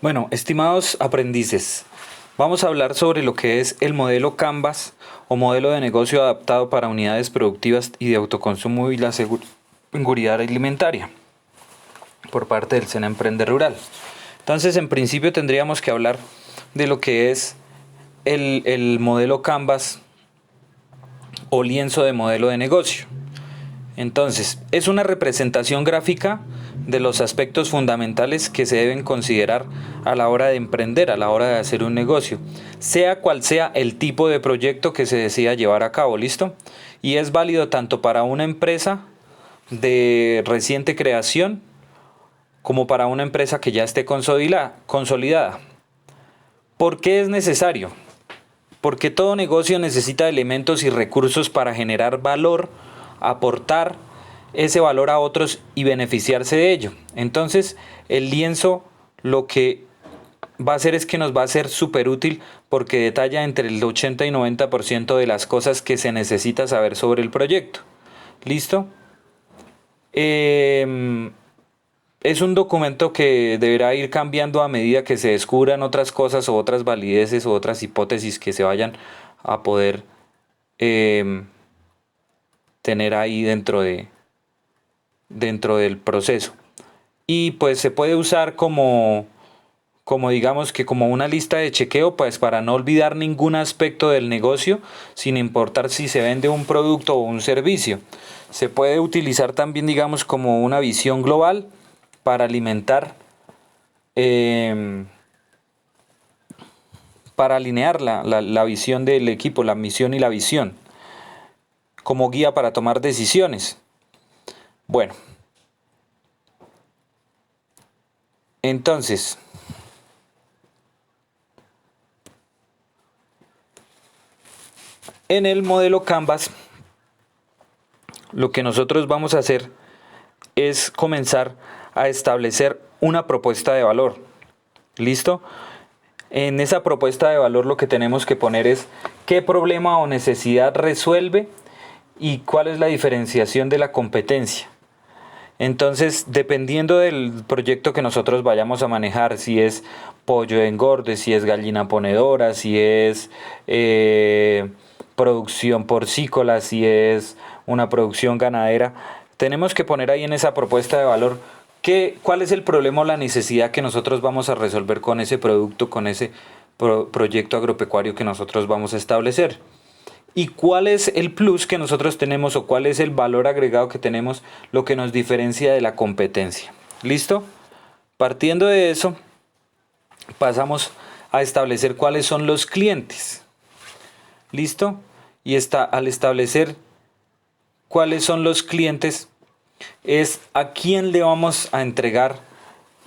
Bueno, estimados aprendices, vamos a hablar sobre lo que es el modelo Canvas o modelo de negocio adaptado para unidades productivas y de autoconsumo y la seguridad alimentaria por parte del SENA Emprende Rural. Entonces, en principio tendríamos que hablar de lo que es el modelo Canvas o lienzo de modelo de negocio. Entonces, es una representación gráfica de los aspectos fundamentales que se deben considerar a la hora de emprender, a la hora de hacer un negocio, sea cual sea el tipo de proyecto que se decida llevar a cabo, ¿listo? Y es válido tanto para una empresa de reciente creación como para una empresa que ya esté consolidada. ¿Por qué es necesario? Porque todo negocio necesita elementos y recursos para generar valor, aportar ese valor a otros y beneficiarse de ello. Entonces, el lienzo lo que va a hacer es que nos va a ser súper útil porque detalla entre el 80 y 90% de las cosas que se necesita saber sobre el proyecto. ¿Listo? Es un documento que deberá ir cambiando a medida que se descubran otras cosas o otras valideces o otras hipótesis que se vayan a poder eh, tener ahí dentro del proceso. Y pues se puede usar como digamos que como una lista de chequeo, pues para no olvidar ningún aspecto del negocio, sin importar si se vende un producto o un servicio. Se puede utilizar también, digamos, como una visión global para alimentar, eh, para alinear la visión del equipo, la misión y la visión, como guía para tomar decisiones. Bueno, entonces, en el modelo Canvas, lo que nosotros vamos a hacer es comenzar a establecer una propuesta de valor. ¿Listo? En esa propuesta de valor lo que tenemos que poner es qué problema o necesidad resuelve y cuál es la diferenciación de la competencia. Entonces, dependiendo del proyecto que nosotros vayamos a manejar, si es pollo de engorde, si es gallina ponedora, si es producción porcícola, si es una producción ganadera, tenemos que poner ahí en esa propuesta de valor cuál es el problema o la necesidad que nosotros vamos a resolver con ese producto, con ese proyecto agropecuario que nosotros vamos a establecer. ¿Y cuál es el plus que nosotros tenemos o cuál es el valor agregado que tenemos, lo que nos diferencia de la competencia? ¿Listo? Partiendo de eso, pasamos a establecer cuáles son los clientes. ¿Listo? Y al establecer cuáles son los clientes, es a quién le vamos a entregar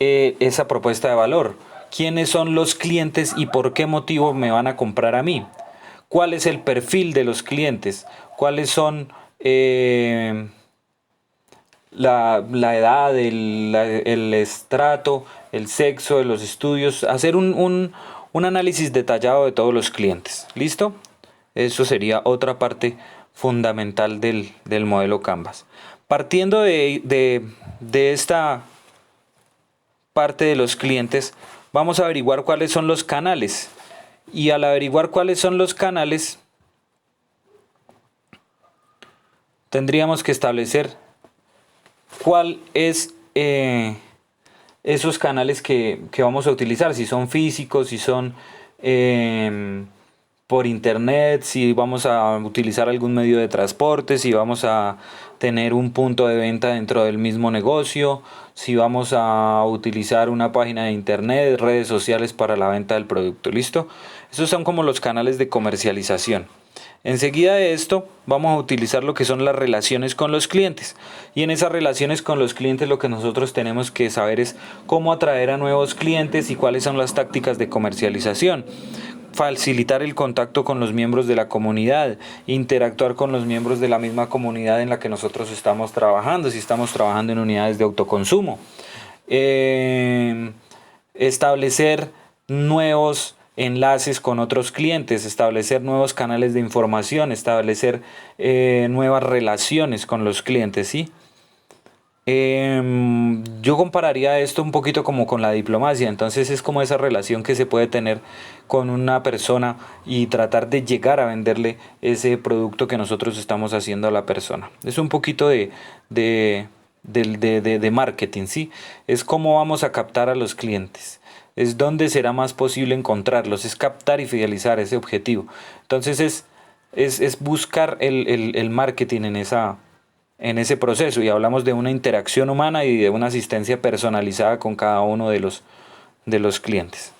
esa propuesta de valor. ¿Quiénes son los clientes y por qué motivo me van a comprar a mí? ¿Cuál es el perfil de los clientes? ¿Cuáles son la edad, el estrato, el sexo de los estudios? Hacer un análisis detallado de todos los clientes. ¿Listo? Eso sería otra parte fundamental del modelo Canvas. Partiendo de esta parte de los clientes, vamos a averiguar cuáles son los canales. Y al averiguar cuáles son los canales, tendríamos que establecer cuál es esos canales que vamos a utilizar, si son físicos, si son por internet, si vamos a utilizar algún medio de transporte, si vamos a tener un punto de venta dentro del mismo negocio, si vamos a utilizar una página de internet, redes sociales para la venta del producto. ¿Listo? Esos son como los canales de comercialización. Enseguida de esto vamos a utilizar lo que son las relaciones con los clientes. Y en esas relaciones con los clientes lo que nosotros tenemos que saber es cómo atraer a nuevos clientes y cuáles son las tácticas de comercialización. Facilitar el contacto con los miembros de la comunidad, interactuar con los miembros de la misma comunidad en la que nosotros estamos trabajando, si estamos trabajando en unidades de autoconsumo. Establecer nuevos enlaces con otros clientes, establecer nuevos canales de información, establecer nuevas relaciones con los clientes, ¿sí? Yo compararía esto un poquito como con la diplomacia, entonces es como esa relación que se puede tener con una persona y tratar de llegar a venderle ese producto que nosotros estamos haciendo a la persona. Es un poquito de, de marketing, ¿sí? Es cómo vamos a captar a los clientes. Es donde será más posible encontrarlos, es captar y fidelizar ese objetivo. Entonces es buscar el marketing en ese proceso y hablamos de una interacción humana y de una asistencia personalizada con cada uno de los clientes.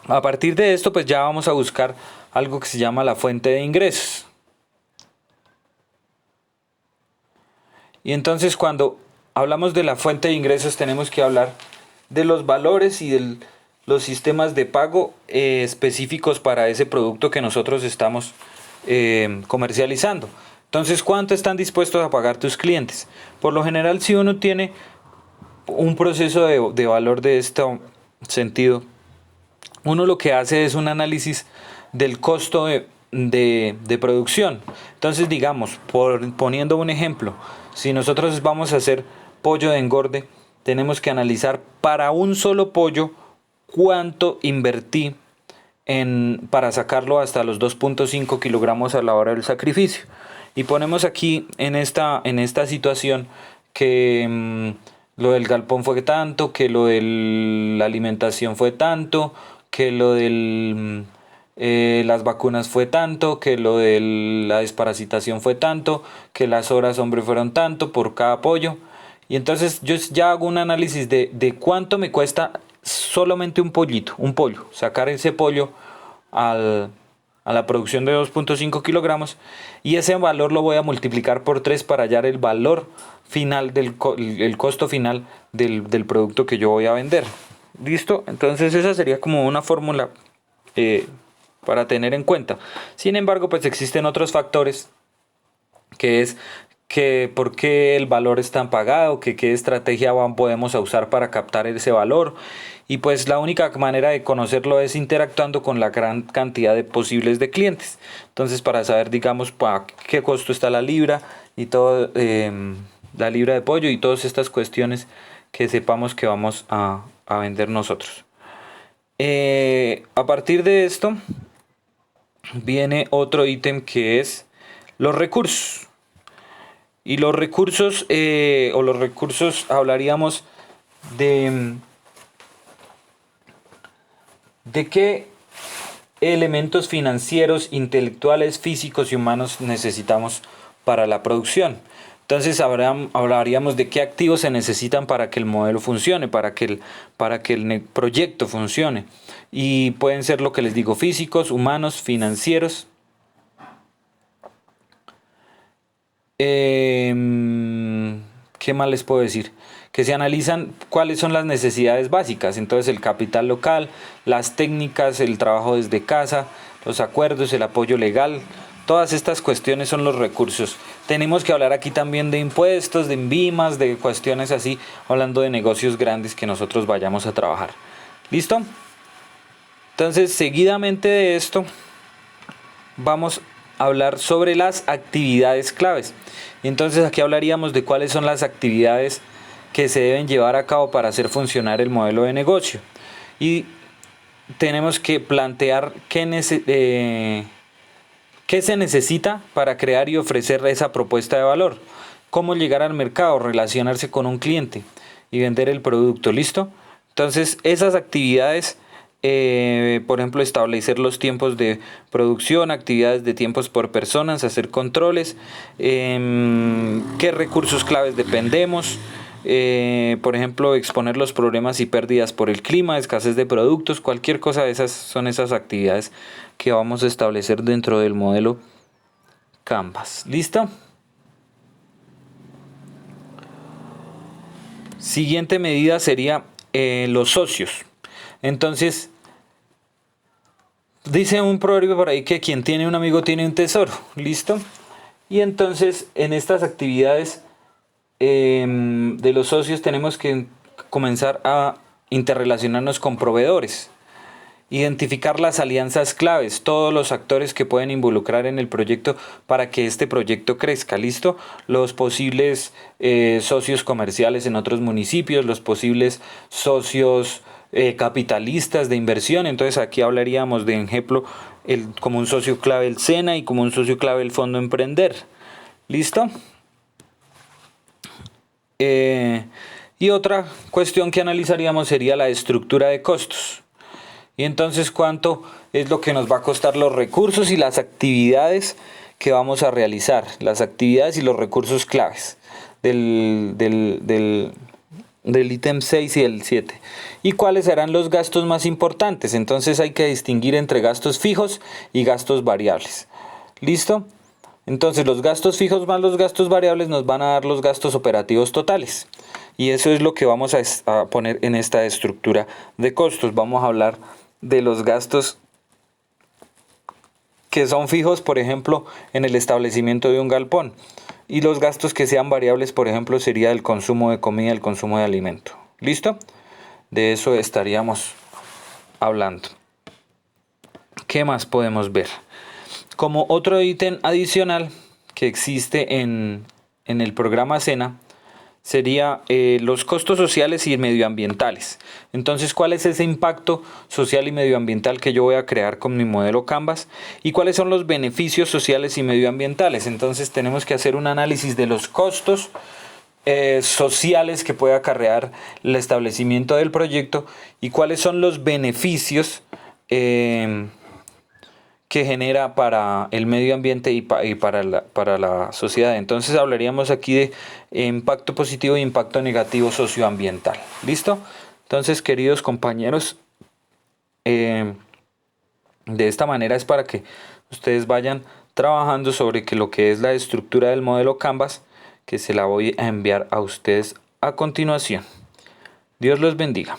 A partir de esto, pues ya vamos a buscar algo que se llama la fuente de ingresos. Y entonces cuando hablamos de la fuente de ingresos tenemos que hablar de los valores y de los sistemas de pago específicos para ese producto que nosotros estamos comercializando. Entonces, ¿cuánto están dispuestos a pagar tus clientes? Por lo general, si uno tiene un proceso de valor de este sentido, uno lo que hace es un análisis del costo de producción. Entonces, digamos, poniendo un ejemplo, si nosotros vamos a hacer pollo de engorde, tenemos que analizar para un solo pollo cuánto invertí para sacarlo hasta los 2.5 kilogramos a la hora del sacrificio. Y ponemos aquí en esta situación que lo del galpón fue tanto, que lo de la alimentación fue tanto, que lo de las vacunas fue tanto, que lo de la desparasitación fue tanto, que las horas hombre fueron tanto por cada pollo. Y entonces yo ya hago un análisis de cuánto me cuesta solamente un pollo, sacar ese pollo a la producción de 2.5 kilogramos y ese valor lo voy a multiplicar por 3 para hallar el valor final el costo final del producto que yo voy a vender. ¿Listo? Entonces esa sería como una fórmula para tener en cuenta. Sin embargo, pues existen otros factores que es que por qué el valor es tan pagado, que qué estrategia podemos usar para captar ese valor. Y pues la única manera de conocerlo es interactuando con la gran cantidad de posibles de clientes. Entonces para saber, digamos, para qué costo está la libra y todo, la libra de pollo y todas estas cuestiones que sepamos que vamos a vender nosotros. A partir de esto viene otro ítem que es los recursos. Y los recursos, hablaríamos de qué elementos financieros, intelectuales, físicos y humanos necesitamos para la producción. Entonces hablaríamos de qué activos se necesitan para que el modelo funcione, para que el proyecto funcione. Y pueden ser lo que les digo, físicos, humanos, financieros. ¿Qué más les puedo decir? Que se analizan cuáles son las necesidades básicas, entonces el capital local, las técnicas, el trabajo desde casa, los acuerdos, el apoyo legal, todas estas cuestiones son los recursos. Tenemos que hablar aquí también de impuestos, de INVIMAS, de cuestiones así, hablando de negocios grandes que nosotros vayamos a trabajar. ¿Listo? Entonces, seguidamente de esto, vamos a hablar sobre las actividades claves. Entonces aquí hablaríamos de cuáles son las actividades que se deben llevar a cabo para hacer funcionar el modelo de negocio. Y tenemos que plantear qué se necesita para crear y ofrecer esa propuesta de valor. Cómo llegar al mercado, relacionarse con un cliente y vender el producto. ¿Listo? Entonces esas actividades... por ejemplo, establecer los tiempos de producción, actividades de tiempos por personas, hacer controles, qué recursos claves dependemos, por ejemplo, exponer los problemas y pérdidas por el clima, escasez de productos, cualquier cosa de esas son esas actividades que vamos a establecer dentro del modelo Canvas. ¿Listo? Siguiente medida sería los socios. Entonces, dice un proverbio por ahí que quien tiene un amigo tiene un tesoro, ¿listo? Y entonces en estas actividades de los socios tenemos que comenzar a interrelacionarnos con proveedores. Identificar las alianzas claves, todos los actores que pueden involucrar en el proyecto para que este proyecto crezca, ¿listo? Los posibles socios comerciales en otros municipios, los posibles socios capitalistas de inversión. Entonces aquí hablaríamos de ejemplo como un socio clave el SENA y como un socio clave el Fondo Emprender. ¿Listo? Y otra cuestión que analizaríamos sería la estructura de costos. Y entonces, ¿cuánto es lo que nos va a costar los recursos y las actividades que vamos a realizar? Las actividades y los recursos claves del ítem 6 y el 7. ¿Y cuáles serán los gastos más importantes? Entonces hay que distinguir entre gastos fijos y gastos variables. ¿Listo? Entonces los gastos fijos más los gastos variables nos van a dar los gastos operativos totales. Y eso es lo que vamos a poner en esta estructura de costos. Vamos a hablar de los gastos que son fijos, por ejemplo, en el establecimiento de un galpón. Y los gastos que sean variables, por ejemplo, sería el consumo de comida, el consumo de alimento. ¿Listo? De eso estaríamos hablando. ¿Qué más podemos ver? Como otro ítem adicional que existe en el programa SENA, sería los costos sociales y medioambientales. Entonces, ¿cuál es ese impacto social y medioambiental que yo voy a crear con mi modelo Canvas? ¿Y cuáles son los beneficios sociales y medioambientales? Entonces, tenemos que hacer un análisis de los costos sociales que puede acarrear el establecimiento del proyecto y cuáles son los beneficios que genera para el medio ambiente y para la sociedad. Entonces hablaríamos aquí de impacto positivo e impacto negativo socioambiental. ¿Listo? Entonces, queridos compañeros, de esta manera es para que ustedes vayan trabajando sobre lo que es la estructura del modelo Canvas, que se la voy a enviar a ustedes a continuación. Dios los bendiga.